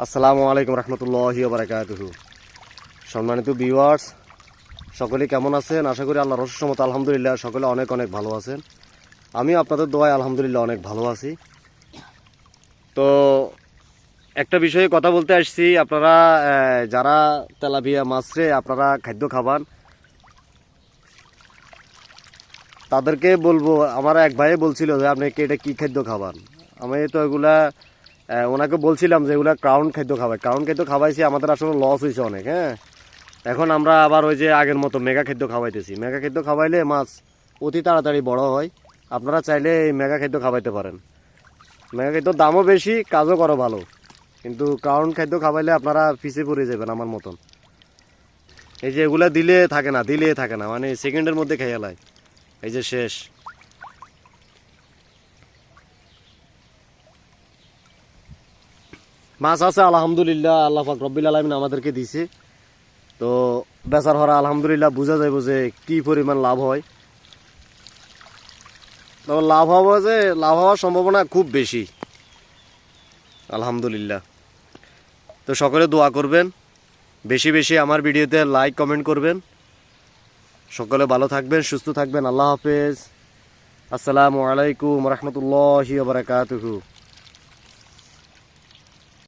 আসসালামু আলাইকুম রহমতুল্লাহি ওয়া বারাকাতুহু। সম্মানিত ভিউয়ার্স, সকলে কেমন আছেন? আশা করি আল্লাহর রহমতে মতো আলহামদুলিল্লাহ সকলে অনেক অনেক ভালো আছেন। আমি আপনাদের দোয়ায় আলহামদুলিল্লাহ অনেক ভালো আছি। তো একটা বিষয়ে কথা বলতে আসছি, আপনারা যারা তেলাপিয়া মাছরে আপনারা খাদ্য খাবান, তাদেরকে বলবো, আমার এক ভাই বলছিল যে আপনি এটা কী খাদ্য খাবান। আমি তো এগুলা ওনাকে বলছিলাম যে এগুলা ক্রাউন খাদ্য খাবাই, ক্রাউন খাদ্য খাওয়াইছি, আমাদের আসলে লস হয়েছে অনেক। হ্যাঁ, এখন আমরা আবার ওই যে আগের মতো মেগা খাদ্য খাওয়াইতেছি। মেগা খাদ্য খাওয়াইলে মাছ অতি তাড়াতাড়ি বড় হয়। আপনারা চাইলে এই মেগা খাদ্য খাওয়াইতে পারেন। মেগা খাদ্যর দামও বেশি, কাজও করো ভালো, কিন্তু ক্রাউন খাদ্য খাওয়াইলে আপনারা পিছিয়ে পড়ে যাবেন আমার মতন। এই যে এগুলা দিলে থাকে না, মানে সেকেন্ডের মধ্যে খেয়ে লাই, এই যে শেষ। মাছ আছে আলহামদুলিল্লাহ, আল্লাহ পাক রব্বিল আলামিন আমাদেরকে দিছে। তো বেচার হরা আলহামদুলিল্লাহ বোঝা যাইব যে কি পরিমাণ লাভ হয়। তবে লাভ হওয়ার সম্ভাবনা খুব বেশি আলহামদুলিল্লাহ। তো সকলে দোয়া করবেন, বেশি বেশি আমার ভিডিওতে লাইক কমেন্ট করবেন। সকলে ভালো থাকবেন, সুস্থ থাকবেন। আল্লাহ হাফেজ। আসসালামু আলাইকুম রহমতুল্লাহি ওয়া বারাকাতুহু।